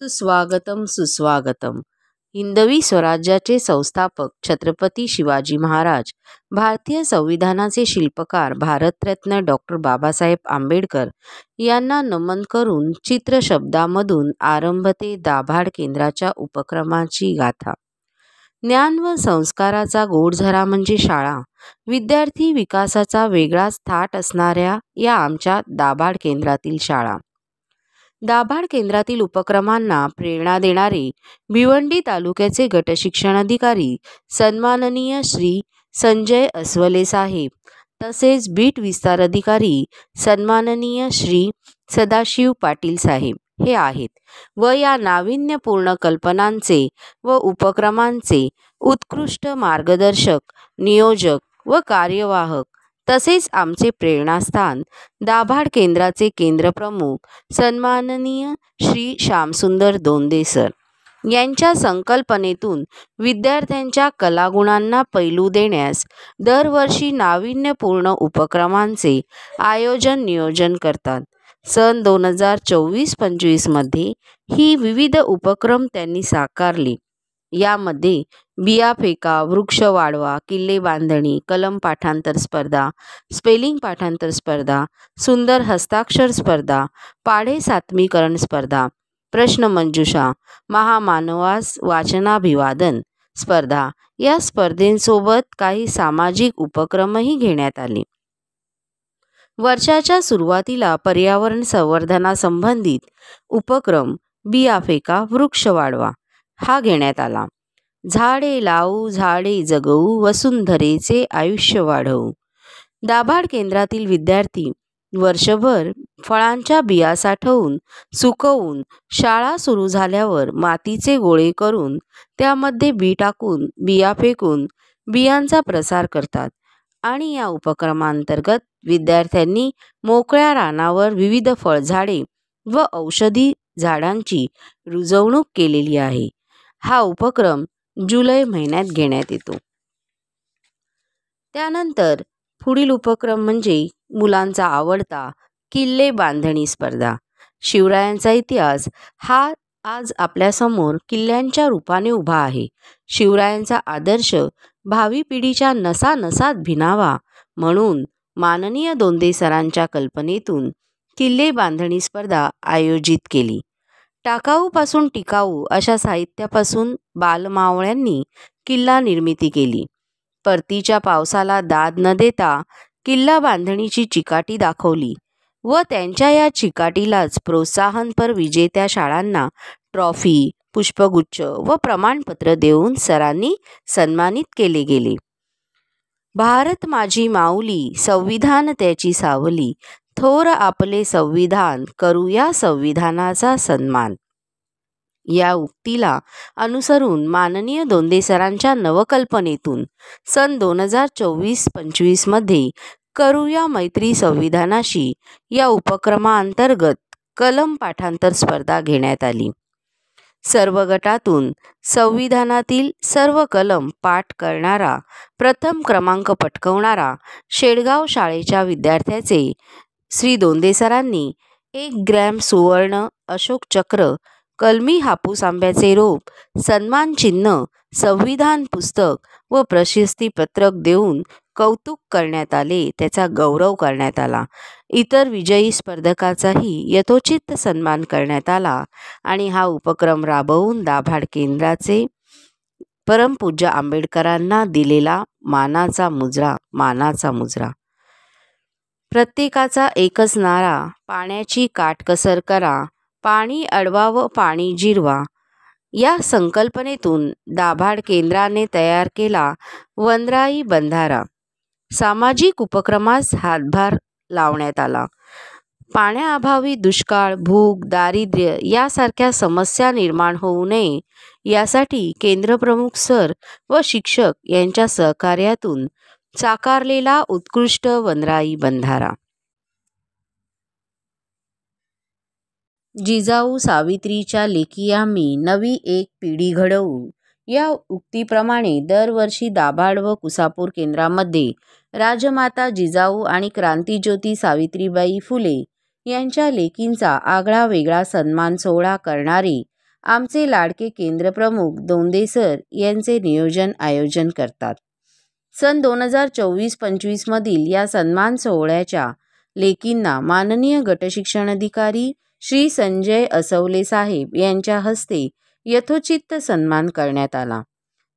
सुस्वागतम सुस्वागतम. हिंदवी स्वराज्याचे संस्थापक छत्रपती शिवाजी महाराज, भारतीय संविधानाचे शिल्पकार भारतरत्न डॉक्टर बाबासाहेब आंबेडकर यांना नमन करून चित्रशब्दामधून आरंभते दाभाड केंद्राच्या उपक्रमाची गाथा. ज्ञान व संस्काराचा गोडझरा म्हणजे शाळा. विद्यार्थी विकासाचा वेगळाच थाट असणाऱ्या या आमच्या दाभाड केंद्रातील शाळा. दाभाड केंद्रातील उपक्रमांना प्रेरणा देणारे भिवंडी तालुक्याचे गटशिक्षणाधिकारी सन्माननीय श्री संजय अस्वले साहेब, तसेच बीट विस्तार अधिकारी सन्माननीय श्री सदाशिव पाटील साहेब हे आहेत व या नाविन्यपूर्ण कल्पनांचे व उपक्रमांचे उत्कृष्ट मार्गदर्शक, नियोजक व कार्यवाहक, तसेच आमचे प्रेरणास्थान दाभाड केंद्राचे केंद्रप्रमुख सन्माननीय श्री श्यामसुंदर दोंदे सर यांच्या संकल्पनेतून विद्यार्थ्यांच्या कलागुणांना पैलू देण्यास दरवर्षी नाविन्यपूर्ण उपक्रमांचे आयोजन नियोजन करतात. सन 2024-25 मध्ये ही विविध उपक्रम त्यांनी साकारली. यामध्ये बिया फेका, वृक्ष वाढवा, किल्ले बांधणी, कलम पाठांतर स्पर्धा, स्पेलिंग पाठांतर स्पर्धा, सुंदर हस्ताक्षर स्पर्धा, पाढे सात्मीकरण स्पर्धा, प्रश्नमंजुषा, महामानवास वाचनाभिवादन स्पर्धा या स्पर्धेंसोबत काही सामाजिक उपक्रमही घेण्यात आले. वर्षाच्या सुरुवातीला पर्यावरण संवर्धनासंबंधित उपक्रम बिया फेका, वृक्ष वाढवा हा घेण्यात आला. झाडे लावू, झाडे जगवू, वसुंधरेचे आयुष्य वाढवू. दाभाड केंद्रातील विद्यार्थी वर्षभर फळांच्या बिया साठवून, सुकवून, शाळा सुरू झाल्यावर मातीचे गोळे करून त्यामध्ये बी टाकून, बिया फेकून बियांचा प्रसार करतात आणि या उपक्रमांतर्गत विद्यार्थ्यांनी मोकळ्या रानावर विविध फळझाडे व औषधी झाडांची रुजवणूक केलेली आहे. हा उपक्रम जुलै महिन्यात घेण्यात येतो. त्यानंतर पुढील उपक्रम म्हणजे मुलांचा आवडता किल्ले बांधणी स्पर्धा. शिवरायांचा इतिहास हा आज आपल्यासमोर किल्ल्यांच्या रूपाने उभा आहे. शिवरायांचा आदर्श भावी पिढीच्या नसानसात भिनावा म्हणून माननीय दोंदे सरांच्या कल्पनेतून किल्ले बांधणी स्पर्धा आयोजित केली. टाकाऊपासून टिकाऊ अशा साहित्यापासून बालमावळ्यांनी किल्ला निर्मिती केली. परतीच्या पावसाला दाद न देता किल्ला बांधणीची चिकाटी दाखवली व त्यांच्या या चिकाटीलाच प्रोत्साहनपर विजेत्या शाळांना ट्रॉफी, पुष्पगुच्छ व प्रमाणपत्र देऊन सरांनी सन्मानित केले गेले. भारत माझी माऊली, संविधान त्याची सावली, थोर आपले संविधान, करूया संविधानाचा सन्मान. या उक्तीला अनुसरून माननीय दोंदे सरांच्या नवकल्पनेतून सन 2024-25 मध्ये करूया मैत्री संविधानाशी या उपक्रमाअंतर्गत कलम पाठांतर स्पर्धा घेण्यात आली. सर्व गटातून संविधानातील सर्व कलम पाठ करणारा, प्रथम क्रमांक पटकवणारा शेडगाव शाळेच्या विद्यार्थ्याचे श्री दोंदे सरांनी 1 ग्रॅम सुवर्ण अशोक चक्र, कलमी हापूस आंब्याचे रोप, सन्मान चिन्ह, संविधान पुस्तक व प्रशस्तीपत्रक देऊन कौतुक करण्यात आले, त्याचा गौरव करण्यात आला. इतर विजयी स्पर्धकाचाही यथोचित सन्मान करण्यात आला आणि हा उपक्रम राबवून दाभाड केंद्राचे परमपूज्य आंबेडकरांना दिलेला मानाचा मुजरा. प्रत्येकाचा एकच नारा, पाण्याची काटकसर करा, पाणी अडवा व पाणी जिरवा. या संकल्पनेतून दाभाड केंद्राने तयार केला वनराई बंधारा. सामाजिक उपक्रमास हातभार लावण्यात आला. पाण्याअभावी दुष्काळ, भूक, दारिद्र्य यासारख्या समस्या निर्माण होऊ नये यासाठी केंद्रप्रमुख सर व शिक्षक यांच्या सहकार्यातून साकारलेला उत्कृष्ट वनराई बंधारा. जिजाऊ सावित्रीच्या लेकी आम्ही, नवी एक पिढी घडवू या उक्तीप्रमाणे दरवर्षी दाभाड व कुसापूर केंद्रामध्ये राजमाता जिजाऊ आणि क्रांतिज्योती सावित्रीबाई फुले यांच्या लेकींचा आगळा वेगळा सन्मान सोहळा करणारे आमचे लाडके केंद्रप्रमुख दोंदे सर यांचे आयोजन करतात. सन 2024-25 मधील या सन्मान सोहळ्याच्या लेकींना माननीय गटशिक्षणाधिकारी श्री संजय असवले साहेब यांच्या हस्ते यथोचित सन्मान करण्यात आला.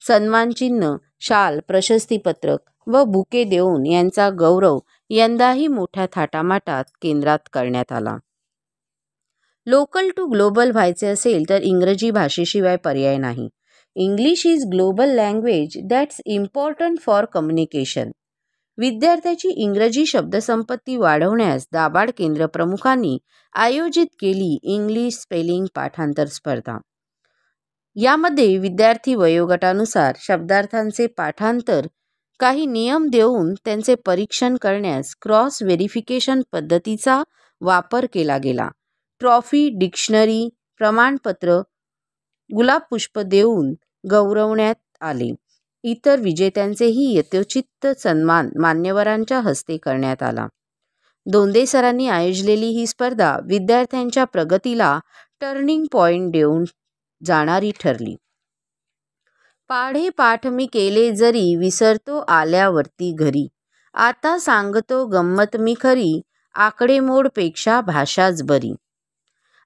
सन्मान चिन्ह, शाल, प्रशस्तीपत्रक व बुके देऊन यांचा गौरव यंदाही मोठ्या थाटामाटात केंद्रात करण्यात आला. लोकल टू ग्लोबल व्हायचे असेल तर इंग्रजी भाषेशिवाय पर्याय नाही. English is global language that's important for communication. विद्यार्थ्याची इंग्रजी शब्दसंपत्ती वाढवण्यास दाभाड केंद्र प्रमुखांनी आयोजित केली इंग्लिश स्पेलिंग पाठांतर स्पर्धा. यामध्ये विद्यार्थी वयोगटानुसार शब्दार्थांचे पाठांतर, काही नियम देऊन त्यांचे परीक्षण करण्यास क्रॉस व्हेरिफिकेशन पद्धतीचा वापर केला गेला. ट्रॉफी, डिक्शनरी, प्रमाणपत्र, गुलाबपुष्प देऊन गौरवण्यात आले. इतर विजेत्यांचेही यथोचित सन्मान मान्यवरांच्या हस्ते करण्यात आला. दोंदे सरांनी आयोजलेली ही स्पर्धा विद्यार्थ्यांच्या प्रगतीला टर्निंग पॉइंट देऊन जाणारी ठरली. पाढे पाठ मी केले जरी, विसरतो आल्यावरती घरी. आता सांगतो गंमत मी खरी, आकडेमोड पेक्षा भाषाच बरी.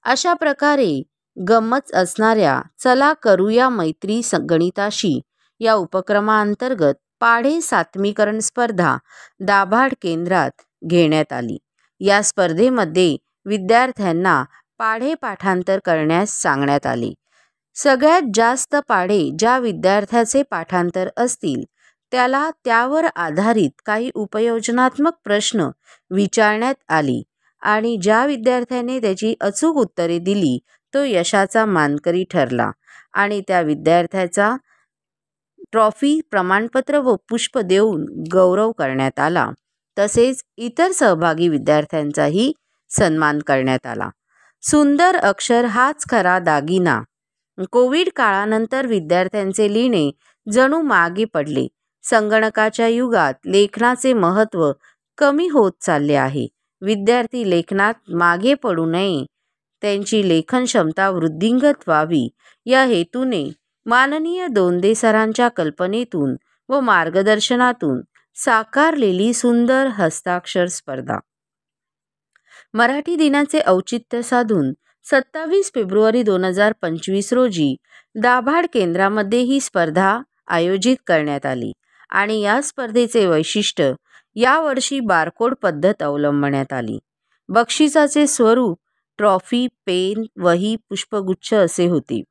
अशा प्रकारे गंमत असणाऱ्या चला करूया मैत्री गणिताशी या उपक्रमाअंतर्गत पाढे सातमीकरण स्पर्धा दाभाड केंद्रात घेण्यात आली. या स्पर्धेमध्ये विद्यार्थ्यांना पाढे पाठांतर करण्यास सांगण्यात आले. सगळ्यात जास्त पाढे ज्या विद्यार्थ्याचे पाठांतर असतील त्याला त्यावर आधारित काही उपयोजनात्मक प्रश्न विचारण्यात आले आणि ज्या विद्यार्थ्याने त्याची अचूक उत्तरे दिली तो यशाचा मानकरी ठरला आणि त्या विद्यार्थ्याचा ट्रॉफी, प्रमाणपत्र व पुष्प देऊन गौरव करण्यात आला. तसेच इतर सहभागी विद्यार्थ्यांचाही सन्मान करण्यात आला. सुंदर अक्षर हाच खरा दागिना. कोविड काळानंतर विद्यार्थ्यांचे लिहिणे जणू मागे पडले. संगणकाच्या युगात लेखनाचे महत्त्व कमी होत चालले आहे. विद्यार्थी लेखनात मागे पडू नये, त्यांची लेखन क्षमता वृद्धिंगत व्हावी या हेतूने माननीय दोंदे सरांच्या कल्पनेतून व मार्गदर्शनातून साकारलेली सुंदर हस्ताक्षर स्पर्धा. मराठी दिनाचे औचित्य साधून 27 फेब्रुवारी 2025 रोजी दाभाड केंद्रामध्ये ही स्पर्धा आयोजित करण्यात आली आणि या स्पर्धेचे वैशिष्ट्य यावर्षी बारकोड पद्धत अवलंबण्यात आली. बक्षिसाचे स्वरूप ट्रॉफी, पेन, वही, पुष्पगुच्छ असे होते.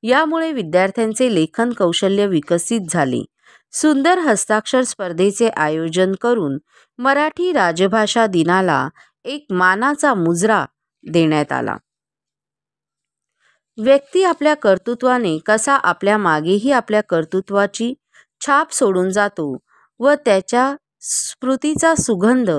यामुळे विद्यार्थ्यांचे लेखन कौशल्य विकसित झाले. सुंदर हस्ताक्षर स्पर्धेचे आयोजन करून मराठी राजभाषा दिनाला एक मानाचा मुजरा देण्यात आला. व्यक्ती आपल्या कर्तृत्वाने कसा आपल्या मागेही आपल्या कर्तृत्वाची छाप सोडून जातो व त्याच्या स्मृतीचा सुगंध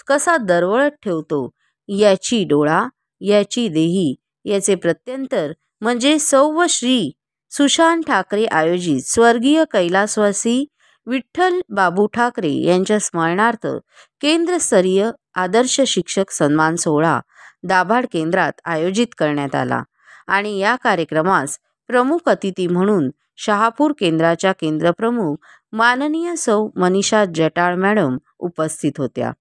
कसा दरवळत ठेवतो याची डोळा, याची देही याचे प्रत्यंतर म्हणजे सौ श्री सुशांत ठाकरे आयोजित स्वर्गीय कैलासवासी विठ्ठल बाबू ठाकरे यांच्या स्मरणार्थ केंद्रस्तरीय आदर्श शिक्षक सन्मान सोहळा दाभाड केंद्रात आयोजित करण्यात आला आणि या कार्यक्रमास प्रमुख अतिथी म्हणून शहापूर केंद्राच्या केंद्रप्रमुख माननीय सौ मनीषा जटाळ मॅडम उपस्थित होत्या.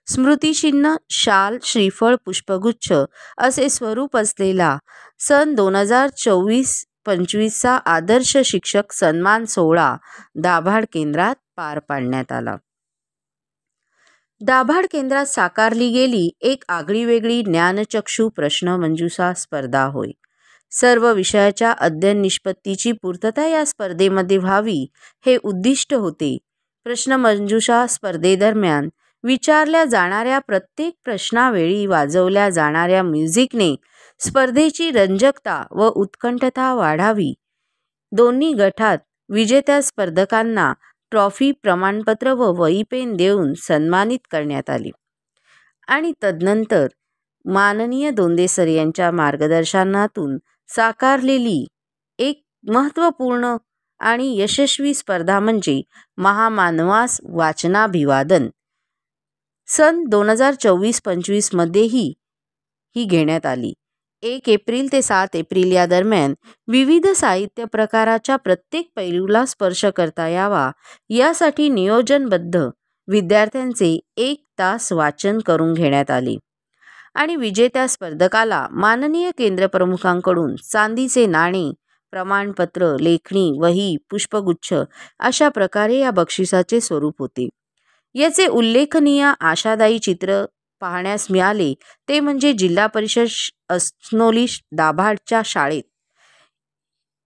स्मृतिचिन्ह, शाल, श्रीफळ, पुष्पगुच्छ असे स्वरूप असलेला सन 2024-25 आदर्श शिक्षक सन्मान सोहळा दाभाड केंद्रात पार पाडण्यात आला. दाभाड केंद्रात साकारली गेली एक आगळीवेगळी ज्ञानचक्षू प्रश्नमंजुषा स्पर्धा होय. सर्व विषयाच्या अध्ययन निष्पत्तीची पूर्तता या स्पर्धेमध्ये व्हावी हे उद्दिष्ट होते. प्रश्नमंजुषा स्पर्धेदरम्यान विचारल्या जाणाऱ्या प्रत्येक प्रश्नावेळी वाजवल्या जाणाऱ्या म्युझिकने स्पर्धेची रंजकता व उत्कंठता वाढावी. दोन्ही गटात विजेत्या स्पर्धकांना ट्रॉफी, प्रमाणपत्र व वही, पेन देऊन सन्मानित करण्यात आले आणि तदनंतर माननीय दोंदे सर यांच्या मार्गदर्शनातून साकारलेली एक महत्त्वपूर्ण आणि यशस्वी स्पर्धा म्हणजे महामानवास वाचनाभिवादन सन 2024-25 मध्येही ही घेण्यात आली. 1 एप्रिल ते 7 एप्रिल या दरम्यान विविध साहित्य प्रकाराच्या प्रत्येक पैलूला स्पर्श करता यावा यासाठी नियोजनबद्ध विद्यार्थ्यांचे 1 तास वाचन करून घेण्यात आले आणि विजेत्या स्पर्धकाला माननीय केंद्रप्रमुखांकडून चांदीचे नाणे, प्रमाणपत्र, लेखणी, वही, पुष्पगुच्छ अशा प्रकारे या बक्षिसाचे स्वरूप होते. याचे उल्लेखनीय आशादायी चित्र पाहण्यास मिळाले ते म्हणजे जिल्हा परिषद अस्नोली दाभाडच्या शाळेत.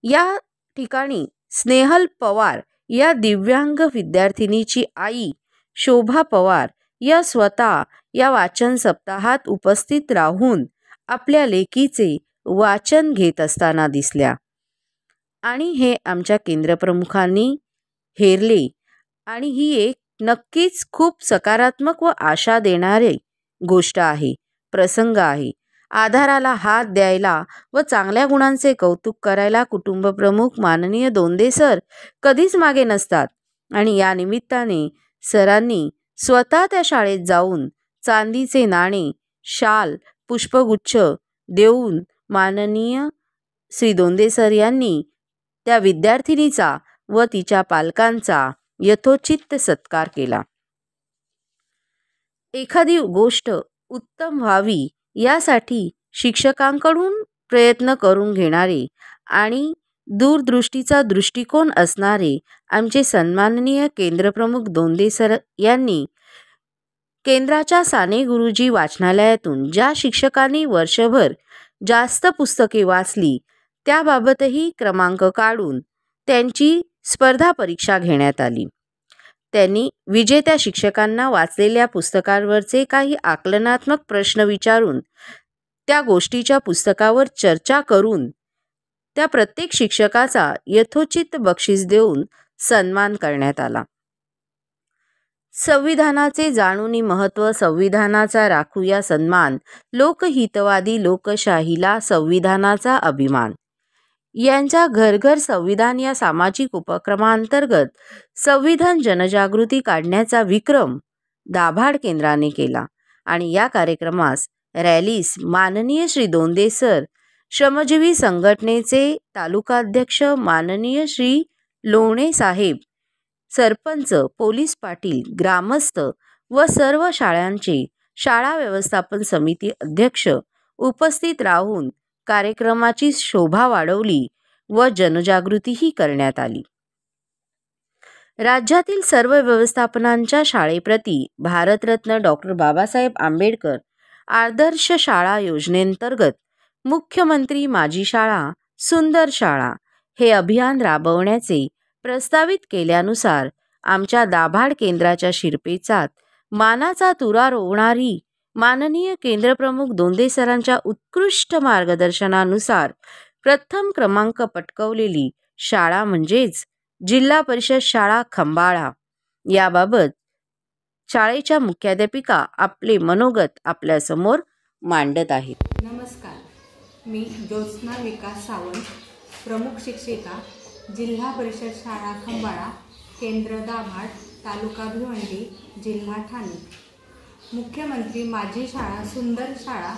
या ठिकाणी स्नेहल पवार या दिव्यांग विद्यार्थिनीची आई शोभा पवार या स्वतः या वाचन सप्ताहात उपस्थित राहून आपल्या लेकीचे वाचन घेत असताना दिसल्या आणि हे आमच्या केंद्रप्रमुखांनी हेरले आणि ही एक नक्कीच खूप सकारात्मक व आशा देणारी गोष्ट आहे, प्रसंग आहे. आधाराला हात द्यायला व चांगल्या गुणांचे कौतुक करायला कुटुंबप्रमुख माननीय दोंदे सर कधीच मागे नसतात आणि या निमित्ताने सरांनी स्वतः त्या शाळेत जाऊन चांदीचे नाणे, शाल, पुष्पगुच्छ देऊन माननीय श्री दोंदे सर यांनी त्या विद्यार्थिनीचा व तिच्या पालकांचा यथोचित सत्कार केला. एखादी गोष्ट उत्तम व्हावी यासाठी शिक्षकांकडून प्रयत्न करून घेणारे आणि दूरदृष्टीचा दृष्टिकोन असणारे आमचे सन्माननीय केंद्रप्रमुख दोंदे सर यांनी केंद्राच्या साने गुरुजी वाचनालयातून ज्या शिक्षकांनी वर्षभर जास्त पुस्तके वाचली त्याबाबतही क्रमांक काढून त्यांची स्पर्धा परीक्षा घेण्यात आली. त्यांनी विजेत्या शिक्षकांना वाचलेल्या पुस्तकांवरचे काही आकलनात्मक प्रश्न विचारून त्या गोष्टीच्या पुस्तकावर चर्चा करून त्या प्रत्येक शिक्षकाचा यथोचित बक्षीस देऊन सन्मान करण्यात आला. संविधानाचे जाणूनी महत्त्व, संविधानाचा राखूया सन्मान, लोकहितवादी लोकशाहीला संविधानाचा अभिमान यांच्या घर घर संविधान या सामाजिक उपक्रमांतर्गत संविधान जनजागृती काढण्याचा विक्रम दाभाड केंद्राने केला आणि या कार्यक्रमास रॅलीस माननीय श्री दोंदे सर, श्रमजीवी संघटनेचे तालुकाध्यक्ष माननीय श्री लोणे साहेब, सरपंच, पोलीस पाटील, ग्रामस्थ व सर्व शाळांचे शाळा व्यवस्थापन समिती अध्यक्ष उपस्थित राहून कार्यक्रमाची शोभा वाढवली व जनजागृतीही करण्यात आली. राज्यातील सर्व व्यवस्थापनांच्या शाळेप्रती भारतरत्न डॉक्टर बाबासाहेब आंबेडकर आदर्श शाळा योजनेअंतर्गत मुख्यमंत्री माझी शाळा सुंदर शाळा हे अभियान राबवण्याचे प्रस्तावित केल्यानुसार आमच्या दाभाड केंद्राच्या शिरपेचात मानाचा तुरा रोवणारी माननीय केंद्रप्रमुख दोंदे सरांच्या उत्कृष्ट मार्गदर्शनानुसार प्रथम क्रमांक पटकवलेली शाळा म्हणजेच जिल्हा परिषद शाळा खंबाळा. याबाबत शाळेच्या मुख्याध्यापिका आपले मनोगत आपल्यासमोर मांडत आहेत. नमस्कार, मी ज्योत्स्ना विकास सावंत, प्रमुख शिक्षिका, जिल्हा परिषद शाळा खंबाळा, केंद्र दाभाड, तालुका भिवंडी, जिल्हा ठाणे. मुख्यमंत्री माझी शाळा सुंदर शाळा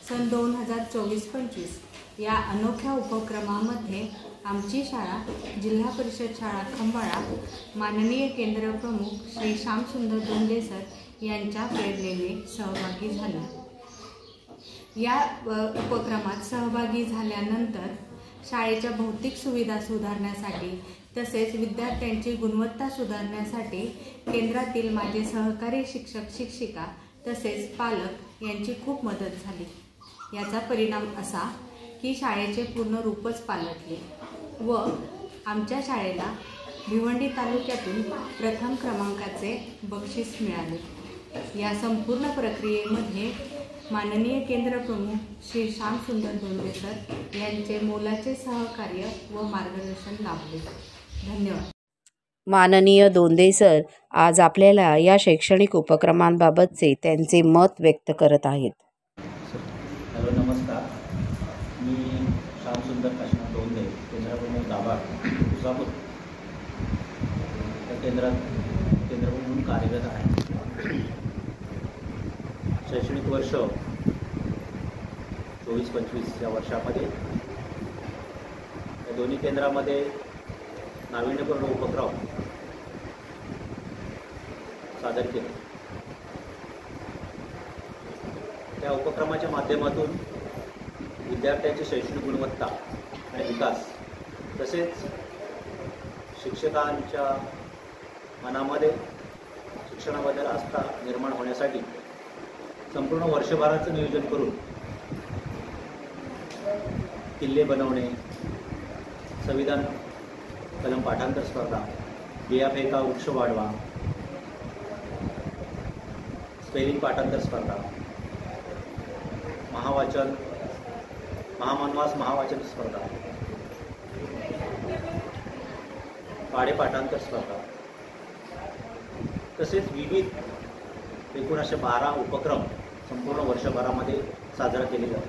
सन 2024-25 या अनोख्या उपक्रमामध्ये आमची शाळा जिल्हा परिषद शाळा खंबाळा माननीय केंद्रप्रमुख श्री श्यामसुंदर दोंदे सर यांच्या प्रेरणेने सहभागी झाले. या उपक्रमात सहभागी झाल्यानंतर शाळेच्या भौतिक सुविधा सुधारण्यासाठी तसेच विद्यार्थ्यांची गुणवत्ता सुधारण्यासाठी केंद्रातील माझे सहकारी शिक्षक शिक्षिका तसेच पालक यांची खूप मदत झाली. याचा परिणाम असा की शाळेचे पूर्ण रूपच पालटले व आमच्या शाळेला भिवंडी तालुक्यातून प्रथम क्रमांकाचे बक्षीस मिळाले. या संपूर्ण प्रक्रियेमध्ये माननीय केंद्रप्रमुख श्री श्यामसुंदर दोंदे सर यांचे मोलाचे सहकार्य व मार्गदर्शन लाभले. धन्यवाद. माननीय दोंदे सर आज आपल्याला या शैक्षणिक उपक्रमांबाबतचे त्यांचे मत व्यक्त करत आहेत. हॅलो, नमस्कार. मी श्यामसुंदर काशीनाथ दोंदे, केंद्रप्रमुख दाभाड, तुळजापूर या केंद्रप्रमुख म्हणून कार्यरत आहे. शैक्षणिक वर्ष 24-25 या वर्षामध्ये या दोन्ही केंद्रामध्ये नाविन्यपूर्ण उपक्रम सादर केले. त्या उपक्रमाच्या माध्यमातून विद्यार्थ्यांची शैक्षणिक गुणवत्ता आणि विकास तसेच शिक्षकांच्या मनामध्ये शिक्षणाबद्दल आस्था निर्माण होण्यासाठी संपूर्ण वर्षभराचं नियोजन करून किल्ले बनवणे, संविधान कलम पाठांतर स्पर्धा, बिया फेका वृक्ष वाढवा, स्पेलिंग पाठांतर स्पर्धा, महावाचन स्पर्धा, पाढे पाठांतर स्पर्धा तसेच विविध 1912 उपक्रम संपूर्ण वर्षभरामध्ये साजरा केले जातात.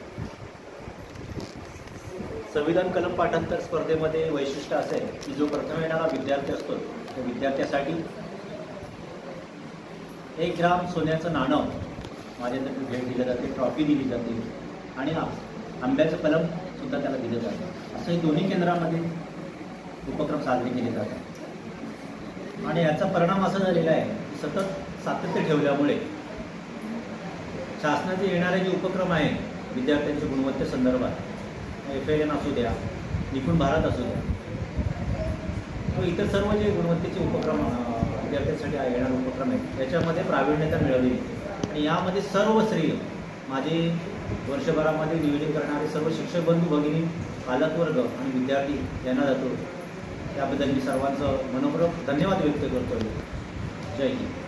संविधान कलम पाठांतर स्पर्धेमध्ये वैशिष्ट्य असे आहे की जो प्रथम येणारा विद्यार्थी असतो त्या विद्यार्थ्यासाठी 1 ग्राम सोन्याचं नाणं माझ्यातर्फे भेट दिलं जाते, ट्रॉफी दिली जाते आणि आंब्याचं कलम सुद्धा त्याला दिलं जातं. असंही दोन्ही केंद्रामध्ये उपक्रम साजरे केले जातात. आणि याचा परिणाम असा झालेला आहे की सतत सातत्य ठेवल्यामुळे शासनाचे येणारे जे उपक्रम आहेत विद्यार्थ्यांच्या गुणवत्तेसंदर्भात, FLN असू द्या, निपुण भारत असू द्या व इतर सर्व जे गुणवत्तेचे उपक्रम विद्यार्थ्यांसाठी येणारे उपक्रम आहेत याच्यामध्ये प्रावीण्यता मिळवली. आणि यामध्ये सर्व श्रेय माझे वर्षभरामध्ये नियोजन करणारे सर्व शिक्षक बंधू भगिनी, पालकवर्ग आणि विद्यार्थी यांना जातो. त्याबद्दल मी सर्वांचं मनपूर्वक धन्यवाद व्यक्त करतो. जय हिंद.